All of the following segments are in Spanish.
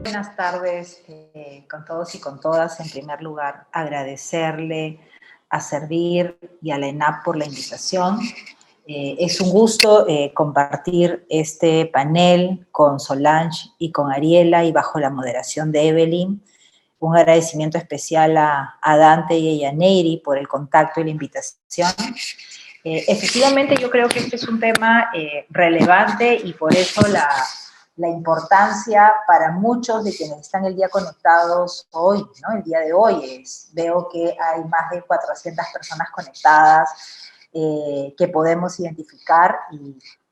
Buenas tardes con todos y con todas. En primer lugar, agradecerle a Servir y a la ENAP por la invitación. Es un gusto compartir este panel con Solange y con Ariela y bajo la moderación de Evelyn. Un agradecimiento especial a Dante y a Yaneiri por el contacto y la invitación. Efectivamente, yo creo que este es un tema relevante y por eso la importancia para muchos de quienes están el día conectados hoy, ¿no? El día de hoy veo que hay más de 400 personas conectadas que podemos identificar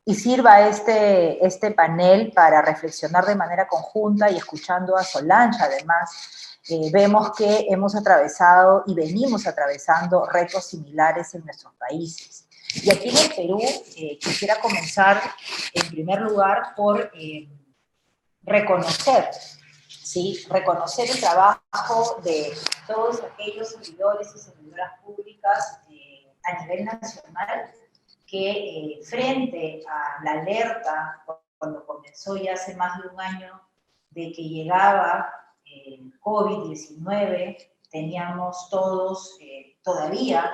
y sirva este panel para reflexionar de manera conjunta y escuchando a Solange, además, vemos que hemos atravesado y venimos atravesando retos similares en nuestros países. Y aquí en el Perú quisiera comenzar en primer lugar por reconocer, ¿sí? Reconocer el trabajo de todos aquellos servidores y servidoras públicas a nivel nacional que frente a la alerta, cuando comenzó ya hace más de un año, de que llegaba el COVID-19, teníamos todos todavía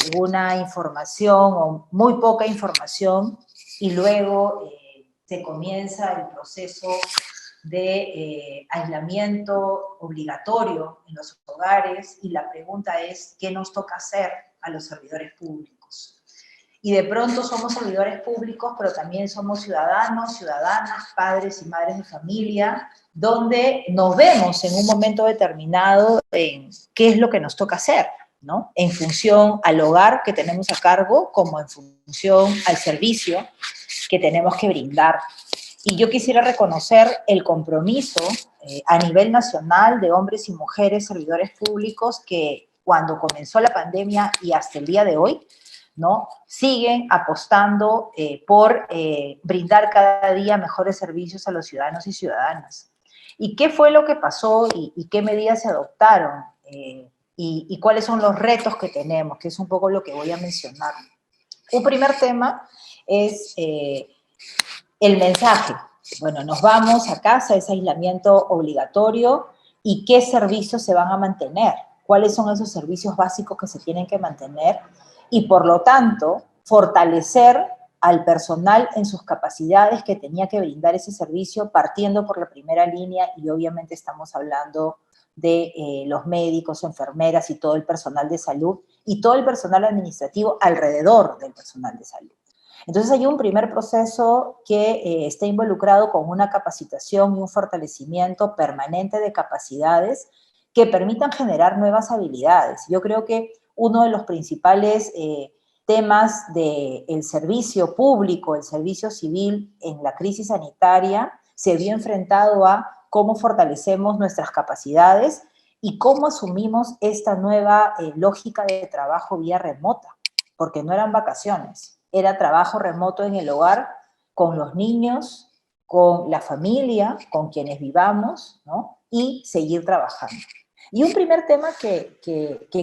alguna información o muy poca información y luego se comienza el proceso de aislamiento obligatorio en los hogares y la pregunta es, ¿qué nos toca hacer a los servidores públicos? Y de pronto somos servidores públicos, pero también somos ciudadanos, ciudadanas, padres y madres de familia, donde nos vemos en un momento determinado en qué es lo que nos toca hacer, ¿no? En función al hogar que tenemos a cargo, como en función al servicio que tenemos que brindar. Y yo quisiera reconocer el compromiso a nivel nacional de hombres y mujeres servidores públicos que cuando comenzó la pandemia y hasta el día de hoy, ¿no? Siguen apostando por brindar cada día mejores servicios a los ciudadanos y ciudadanas. ¿Y qué fue lo que pasó y qué medidas se adoptaron? Y cuáles son los retos que tenemos, que es un poco lo que voy a mencionar. Un primer tema es el mensaje. Bueno, nos vamos a casa, es aislamiento obligatorio, ¿y qué servicios se van a mantener? ¿Cuáles son esos servicios básicos que se tienen que mantener? Y por lo tanto, fortalecer al personal en sus capacidades que tenía que brindar ese servicio, partiendo por la primera línea, y obviamente estamos hablando de los médicos, enfermeras y todo el personal de salud, y todo el personal administrativo alrededor del personal de salud. Entonces hay un primer proceso que está involucrado con una capacitación y un fortalecimiento permanente de capacidades que permitan generar nuevas habilidades. Yo creo que uno de los principales temas del servicio público, el servicio civil en la crisis sanitaria, se vio enfrentado a cómo fortalecemos nuestras capacidades y cómo asumimos esta nueva lógica de trabajo vía remota, porque no eran vacaciones, era trabajo remoto en el hogar con los niños, con la familia, con quienes vivamos, ¿no? Y seguir trabajando. Y un primer tema que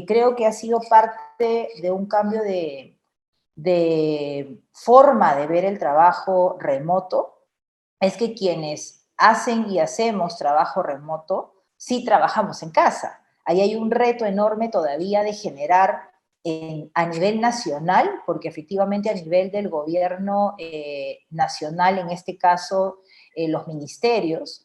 creo que ha sido parte de un cambio de forma de ver el trabajo remoto es que quienes hacen y hacemos trabajo remoto, sí trabajamos en casa. Ahí hay un reto enorme todavía de generar a nivel nacional, porque efectivamente a nivel del gobierno nacional, en este caso los ministerios,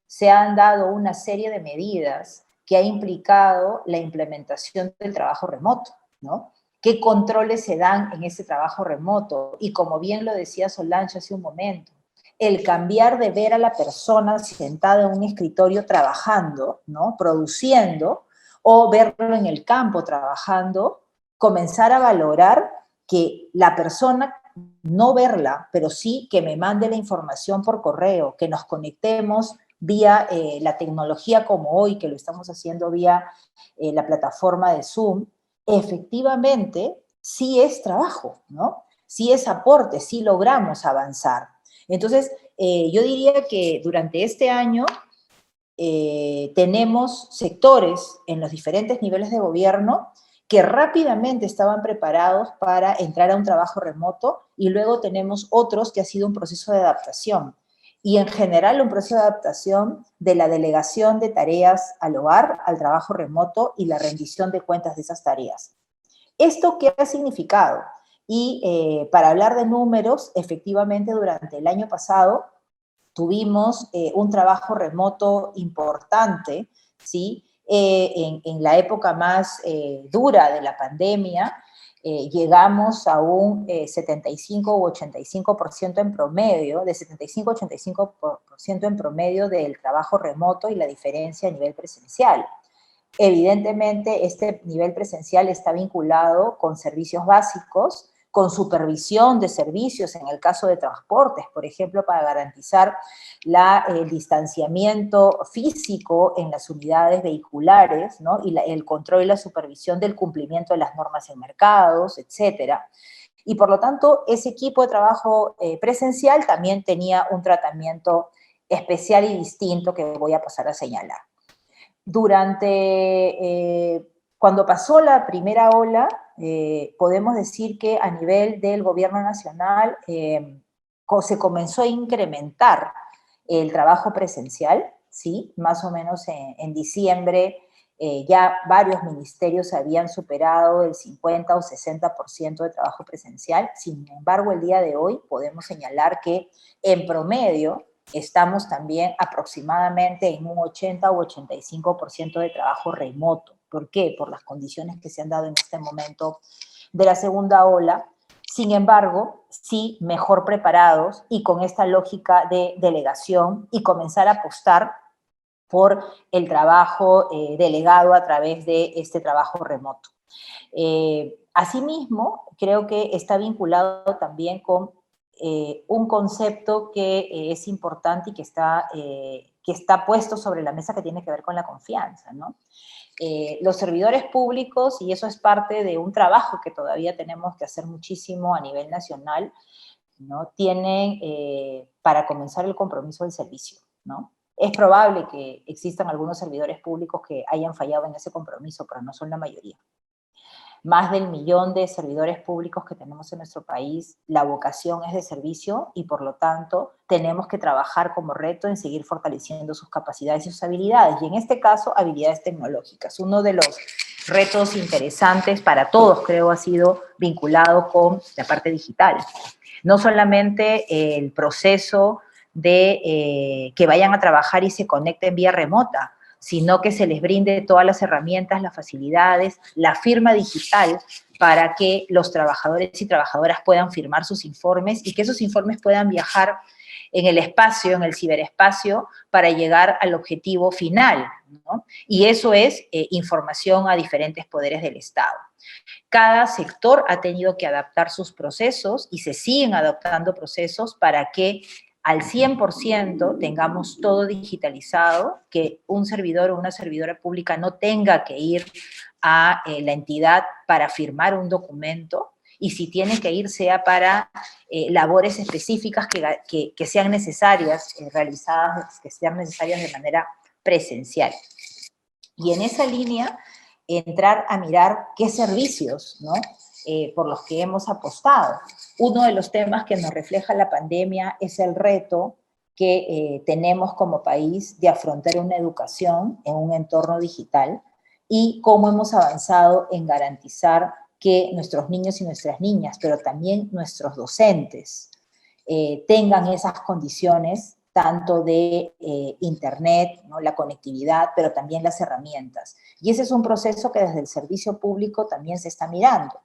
se han dado una serie de medidas que ha implicado la implementación del trabajo remoto, ¿no? ¿Qué controles se dan en ese trabajo remoto? Y como bien lo decía Solange hace un momento, el cambiar de ver a la persona sentada en un escritorio trabajando, ¿no? Produciendo, o verlo en el campo trabajando, comenzar a valorar que la persona, no verla, pero sí que me mande la información por correo, que nos conectemos vía la tecnología como hoy, que lo estamos haciendo vía la plataforma de Zoom, efectivamente sí es trabajo, ¿no? Sí es aporte, sí logramos avanzar. Entonces, yo diría que durante este año tenemos sectores en los diferentes niveles de gobierno que rápidamente estaban preparados para entrar a un trabajo remoto y luego tenemos otros que ha sido un proceso de adaptación. y en general un proceso de adaptación de la delegación de tareas al hogar, al trabajo remoto y la rendición de cuentas de esas tareas. ¿Esto qué ha significado? Y para hablar de números, efectivamente durante el año pasado tuvimos un trabajo remoto importante, ¿sí? En la época más dura de la pandemia, llegamos a un 75 u 85% en promedio, de 75 a 85% en promedio del trabajo remoto y la diferencia a nivel presencial. Evidentemente, este nivel presencial está vinculado con servicios básicos, con supervisión de servicios en el caso de transportes, por ejemplo, para garantizar el distanciamiento físico en las unidades vehiculares, ¿no? Y el control y la supervisión del cumplimiento de las normas en mercados, etcétera. Y por lo tanto, ese equipo de trabajo presencial también tenía un tratamiento especial y distinto que voy a pasar a señalar. Cuando pasó la primera ola, podemos decir que a nivel del gobierno nacional se comenzó a incrementar el trabajo presencial, ¿sí? Más o menos en diciembre ya varios ministerios habían superado el 50 o 60% de trabajo presencial. Sin embargo, el día de hoy podemos señalar que en promedio estamos también aproximadamente en un 80 u 85% de trabajo remoto. ¿Por qué? Por las condiciones que se han dado en este momento de la segunda ola. Sin embargo, sí mejor preparados y con esta lógica de delegación y comenzar a apostar por el trabajo delegado a través de este trabajo remoto. Asimismo, creo que está vinculado también con un concepto que es importante y que está puesto sobre la mesa, que tiene que ver con la confianza, ¿no? Los servidores públicos, y eso es parte de un trabajo que todavía tenemos que hacer muchísimo a nivel nacional, ¿no? Tienen para comenzar el compromiso del servicio, ¿no? Es probable que existan algunos servidores públicos que hayan fallado en ese compromiso, pero no son la mayoría. Más del 1.000.000 de servidores públicos que tenemos en nuestro país, la vocación es de servicio y por lo tanto tenemos que trabajar como reto en seguir fortaleciendo sus capacidades y sus habilidades, y en este caso habilidades tecnológicas. Uno de los retos interesantes para todos, creo, ha sido vinculado con la parte digital. No solamente el proceso de que vayan a trabajar y se conecten vía remota, sino que se les brinde todas las herramientas, las facilidades, la firma digital para que los trabajadores y trabajadoras puedan firmar sus informes y que esos informes puedan viajar en el espacio, en el ciberespacio, para llegar al objetivo final, ¿no? Y eso es información a diferentes poderes del Estado. Cada sector ha tenido que adaptar sus procesos y se siguen adaptando procesos para que al 100% tengamos todo digitalizado, que un servidor o una servidora pública no tenga que ir a la entidad para firmar un documento, y si tiene que ir sea para labores específicas que sean necesarias, realizadas, que sean necesarias de manera presencial. Y en esa línea, entrar a mirar qué servicios, ¿no? Por los que hemos apostado. Uno de los temas que nos refleja la pandemia es el reto que tenemos como país de afrontar una educación en un entorno digital y cómo hemos avanzado en garantizar que nuestros niños y nuestras niñas, pero también nuestros docentes, tengan esas condiciones tanto de internet, ¿no? La conectividad, pero también las herramientas. Y ese es un proceso que desde el servicio público también se está mirando.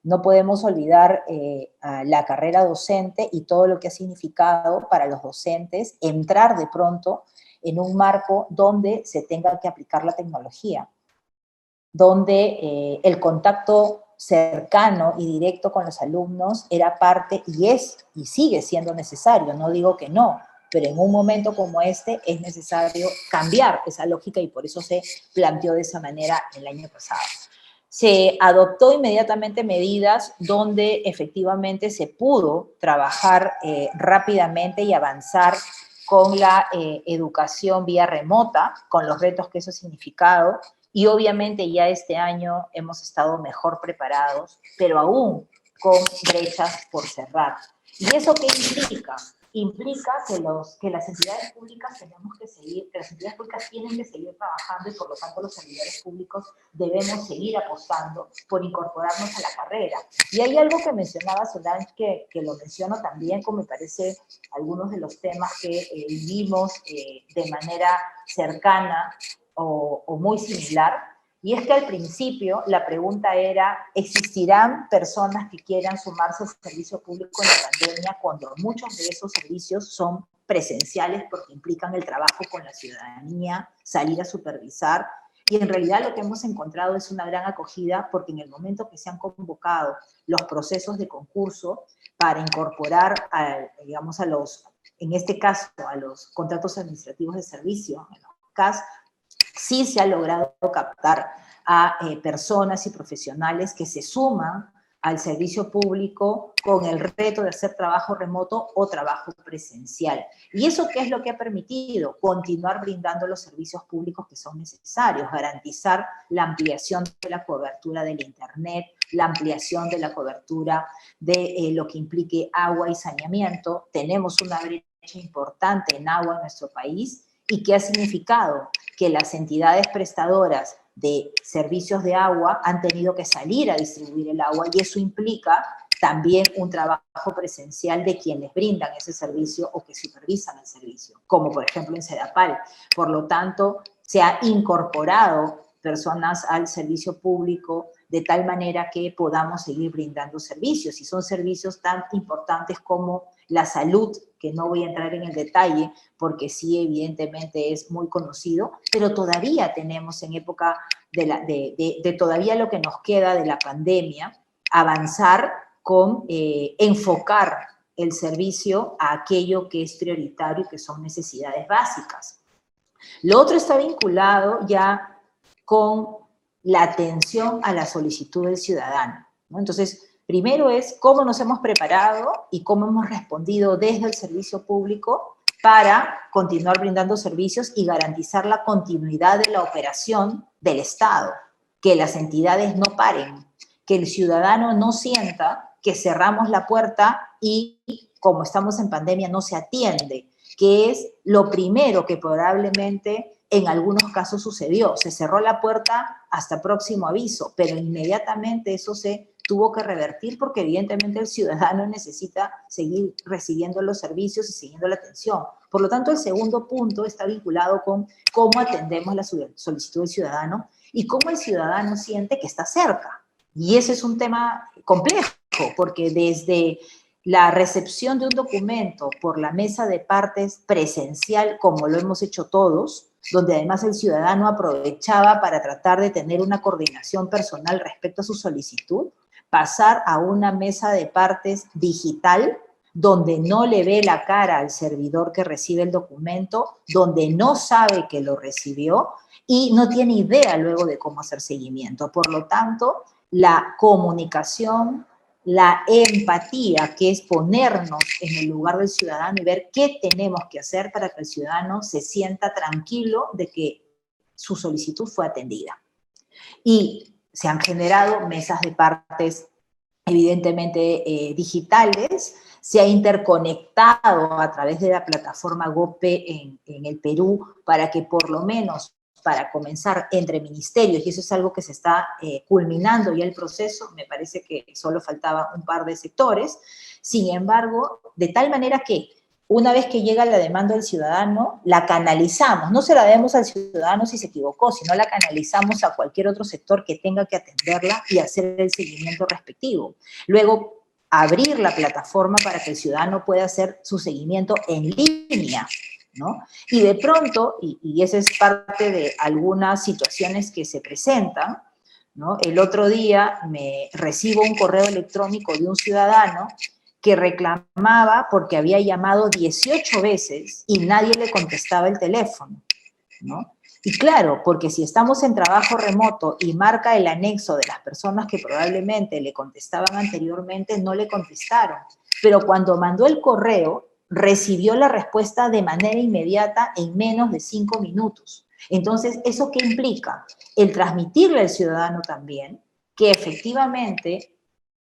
No podemos olvidar a la carrera docente y todo lo que ha significado para los docentes entrar de pronto en un marco donde se tenga que aplicar la tecnología, donde el contacto cercano y directo con los alumnos era parte y es y sigue siendo necesario, no digo que no, pero en un momento como este es necesario cambiar esa lógica y por eso se planteó de esa manera el año pasado. Se adoptó inmediatamente medidas donde efectivamente se pudo trabajar rápidamente y avanzar con la educación vía remota, con los retos que eso ha significado, y obviamente ya este año hemos estado mejor preparados, pero aún con brechas por cerrar. ¿Y eso qué implica? implica que las entidades públicas tenemos que seguir, que las entidades públicas tienen que seguir trabajando y por lo tanto los servidores públicos debemos seguir apostando por incorporarnos a la carrera. Y hay algo que mencionaba Solange que lo menciono también, como me parece algunos de los temas que vivimos de manera cercana o muy similar, y es que al principio la pregunta era, ¿existirán personas que quieran sumarse al servicio público en la pandemia cuando muchos de esos servicios son presenciales porque implican el trabajo con la ciudadanía, salir a supervisar? Y en realidad lo que hemos encontrado es una gran acogida porque en el momento que se han convocado los procesos de concurso para incorporar, digamos, en este caso, a los contratos administrativos de servicio, en los CAS, sí se ha logrado captar a personas y profesionales que se suman al servicio público con el reto de hacer trabajo remoto o trabajo presencial. ¿Y eso qué es lo que ha permitido? Continuar brindando los servicios públicos que son necesarios, garantizar la ampliación de la cobertura del Internet, la ampliación de la cobertura de lo que implique agua y saneamiento. Tenemos una brecha importante en agua en nuestro país. ¿Y qué ha significado? Que las entidades prestadoras de servicios de agua han tenido que salir a distribuir el agua y eso implica también un trabajo presencial de quienes brindan ese servicio o que supervisan el servicio, como por ejemplo en Sedapal. Por lo tanto, se ha incorporado personas al servicio público de tal manera que podamos seguir brindando servicios, y son servicios tan importantes como la salud, que no voy a entrar en el detalle porque sí evidentemente es muy conocido, pero todavía tenemos en época de todavía lo que nos queda de la pandemia, avanzar con enfocar el servicio a aquello que es prioritario y que son necesidades básicas. Lo otro está vinculado ya con la atención a la solicitud del ciudadano, ¿no? Entonces, primero es cómo nos hemos preparado y cómo hemos respondido desde el servicio público para continuar brindando servicios y garantizar la continuidad de la operación del Estado, que las entidades no paren, que el ciudadano no sienta que cerramos la puerta y como estamos en pandemia no se atiende, que es lo primero que probablemente en algunos casos sucedió. Se cerró la puerta hasta próximo aviso, pero inmediatamente eso se tuvo que revertir porque evidentemente el ciudadano necesita seguir recibiendo los servicios y siguiendo la atención. Por lo tanto, el segundo punto está vinculado con cómo atendemos la solicitud del ciudadano y cómo el ciudadano siente que está cerca. Y ese es un tema complejo, porque desde la recepción de un documento por la mesa de partes presencial, como lo hemos hecho todos, donde además el ciudadano aprovechaba para tratar de tener una coordinación personal respecto a su solicitud, pasar a una mesa de partes digital, donde no le ve la cara al servidor que recibe el documento, donde no sabe que lo recibió y no tiene idea luego de cómo hacer seguimiento. Por lo tanto, la comunicación, la empatía, que es ponernos en el lugar del ciudadano y ver qué tenemos que hacer para que el ciudadano se sienta tranquilo de que su solicitud fue atendida. Y se han generado mesas de partes evidentemente digitales, se ha interconectado a través de la plataforma GOPE en el Perú para que por lo menos para comenzar entre ministerios, y eso es algo que se está culminando ya el proceso, me parece que solo faltaba un par de sectores, sin embargo, de tal manera que una vez que llega la demanda del ciudadano, la canalizamos, no se la demos al ciudadano si se equivocó, sino la canalizamos a cualquier otro sector que tenga que atenderla y hacer el seguimiento respectivo. Luego, abrir la plataforma para que el ciudadano pueda hacer su seguimiento en línea, ¿no? Y de pronto, y esa es parte de algunas situaciones que se presentan, ¿no? El otro día me recibo un correo electrónico de un ciudadano que reclamaba porque había llamado 18 veces y nadie le contestaba el teléfono, ¿no? Y claro, porque si estamos en trabajo remoto y marca el anexo de las personas que probablemente le contestaban anteriormente, no le contestaron. Pero cuando mandó el correo, recibió la respuesta de manera inmediata en menos de 5 minutos. Entonces, ¿eso qué implica? El transmitirle al ciudadano también que efectivamente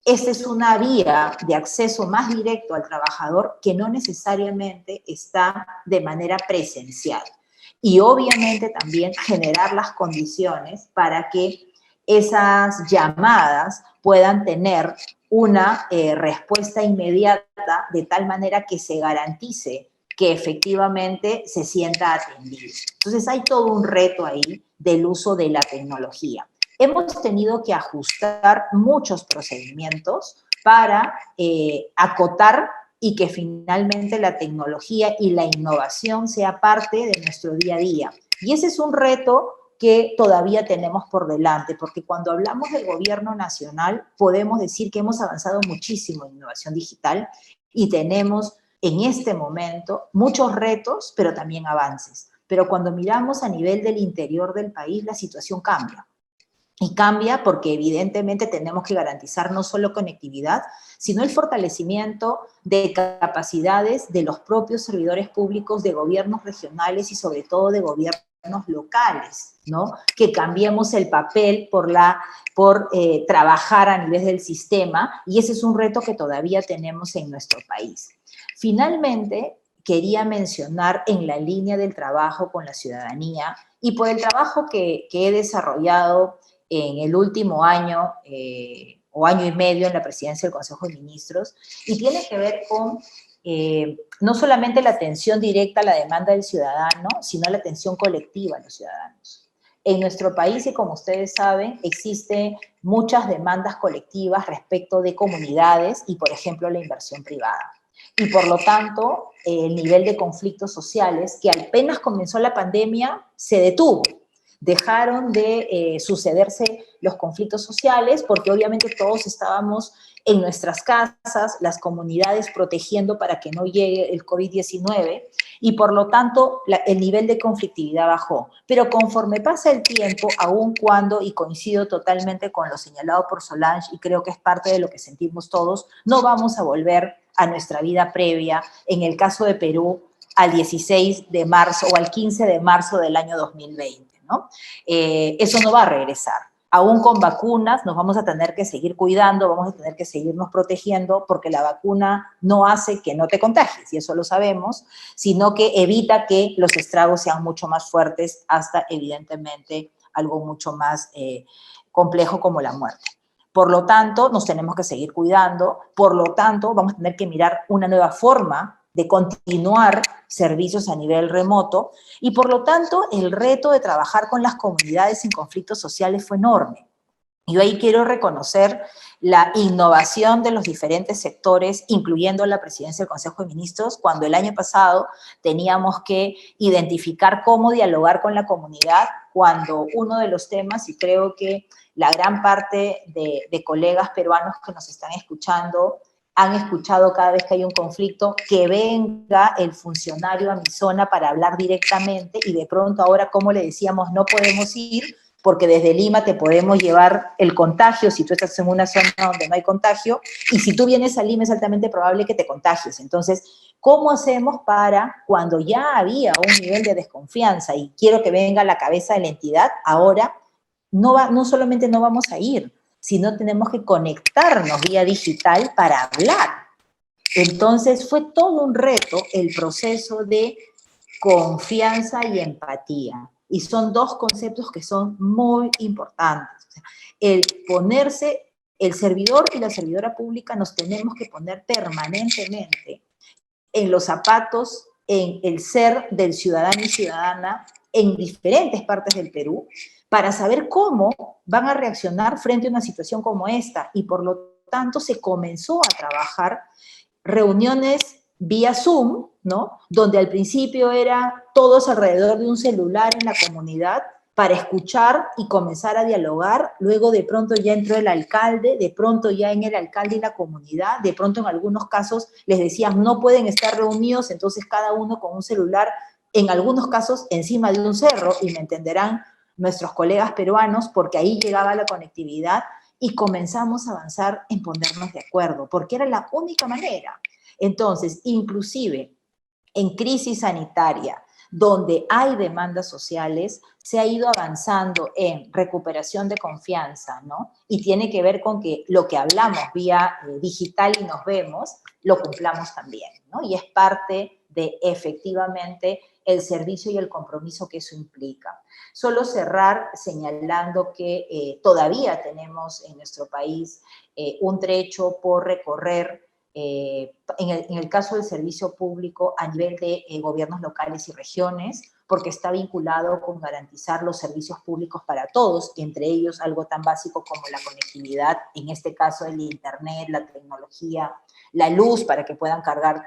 esta es una vía de acceso más directo al trabajador que no necesariamente está de manera presencial. Y obviamente también generar las condiciones para que esas llamadas puedan tener una respuesta inmediata de tal manera que se garantice que efectivamente se sienta atendido. Entonces hay todo un reto ahí del uso de la tecnología. Hemos tenido que ajustar muchos procedimientos para acotar y que finalmente la tecnología y la innovación sea parte de nuestro día a día. Y ese es un reto que todavía tenemos por delante, porque cuando hablamos del gobierno nacional podemos decir que hemos avanzado muchísimo en innovación digital y tenemos en este momento muchos retos, pero también avances. Pero cuando miramos a nivel del interior del país, la situación cambia. Y cambia porque evidentemente tenemos que garantizar no solo conectividad, sino el fortalecimiento de capacidades de los propios servidores públicos de gobiernos regionales y sobre todo de gobiernos locales, ¿no? Que cambiemos el papel por trabajar a nivel del sistema, y ese es un reto que todavía tenemos en nuestro país. Finalmente, quería mencionar en la línea del trabajo con la ciudadanía y por el trabajo que he desarrollado en el último año o año y medio en la presidencia del Consejo de Ministros, y tiene que ver con no solamente la atención directa a la demanda del ciudadano, sino la atención colectiva a los ciudadanos. En nuestro país, y como ustedes saben, existen muchas demandas colectivas respecto de comunidades y, por ejemplo, la inversión privada. Y por lo tanto, el nivel de conflictos sociales, que apenas comenzó la pandemia, se detuvo. Dejaron de sucederse los conflictos sociales porque obviamente todos estábamos en nuestras casas, las comunidades protegiendo para que no llegue el COVID-19 y por lo tanto el nivel de conflictividad bajó. Pero conforme pasa el tiempo, aun cuando, y coincido totalmente con lo señalado por Solange y creo que es parte de lo que sentimos todos, no vamos a volver a nuestra vida previa, en el caso de Perú, al 16 de marzo o al 15 de marzo del año 2020. ¿No? Eso no va a regresar. Aún con vacunas nos vamos a tener que seguir cuidando, vamos a tener que seguirnos protegiendo porque la vacuna no hace que no te contagies, y eso lo sabemos, sino que evita que los estragos sean mucho más fuertes hasta, evidentemente, algo mucho más complejo como la muerte. Por lo tanto, nos tenemos que seguir cuidando, por lo tanto, vamos a tener que mirar una nueva forma de continuar servicios a nivel remoto, y por lo tanto el reto de trabajar con las comunidades en conflictos sociales fue enorme. Yo ahí quiero reconocer la innovación de los diferentes sectores, incluyendo la presidencia del Consejo de Ministros, cuando el año pasado teníamos que identificar cómo dialogar con la comunidad, cuando uno de los temas, y creo que la gran parte de colegas peruanos que nos están escuchando han escuchado cada vez que hay un conflicto, que venga el funcionario a mi zona para hablar directamente, y de pronto ahora, como le decíamos, no podemos ir porque desde Lima te podemos llevar el contagio si tú estás en una zona donde no hay contagio, y si tú vienes a Lima es altamente probable que te contagies. Entonces, ¿cómo hacemos para, cuando ya había un nivel de desconfianza y quiero que venga a la cabeza de la entidad, ahora no solamente no vamos a ir, sino tenemos que conectarnos vía digital para hablar? Entonces fue todo un reto el proceso de confianza y empatía. Y son dos conceptos que son muy importantes. O sea, el ponerse, el servidor y la servidora pública nos tenemos que poner permanentemente en los zapatos, en el ser del ciudadano y ciudadana en diferentes partes del Perú, para saber cómo van a reaccionar frente a una situación como esta. Y por lo tanto se comenzó a trabajar reuniones vía Zoom, ¿no? Donde al principio era todos alrededor de un celular en la comunidad para escuchar y comenzar a dialogar. Luego de pronto ya entró el alcalde, de pronto ya en el alcalde y la comunidad, de pronto en algunos casos les decían no pueden estar reunidos, entonces cada uno con un celular, en algunos casos encima de un cerro, y me entenderán nuestros colegas peruanos, porque ahí llegaba la conectividad, y comenzamos a avanzar en ponernos de acuerdo, porque era la única manera. Entonces, inclusive en crisis sanitaria, donde hay demandas sociales, se ha ido avanzando en recuperación de confianza, ¿no? Y tiene que ver con que lo que hablamos vía digital y nos vemos, lo cumplamos también, ¿no? Y es parte de, efectivamente, el servicio y el compromiso que eso implica. Solo cerrar señalando que todavía tenemos en nuestro país un trecho por recorrer en el caso del servicio público a nivel de gobiernos locales y regiones, porque está vinculado con garantizar los servicios públicos para todos, entre ellos algo tan básico como la conectividad, en este caso el internet, la tecnología, la luz para que puedan cargar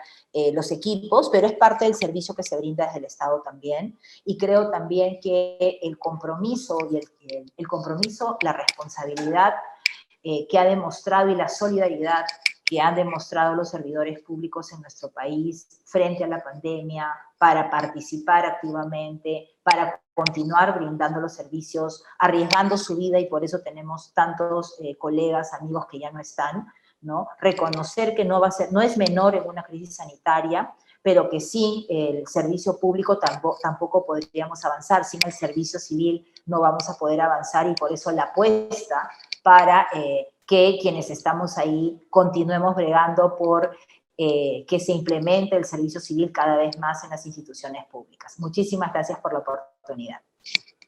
los equipos, pero es parte del servicio que se brinda desde el Estado también. Y creo también que el compromiso, la responsabilidad que ha demostrado y la solidaridad que han demostrado los servidores públicos en nuestro país frente a la pandemia, para participar activamente, para continuar brindando los servicios, arriesgando su vida, y por eso tenemos tantos colegas, amigos que ya no están, ¿no? Reconocer que no es menor en una crisis sanitaria, pero que sin el servicio público tampoco podríamos avanzar. Sin el servicio civil no vamos a poder avanzar, y por eso la apuesta para que quienes estamos ahí continuemos bregando por que se implemente el servicio civil cada vez más en las instituciones públicas. Muchísimas gracias por la oportunidad.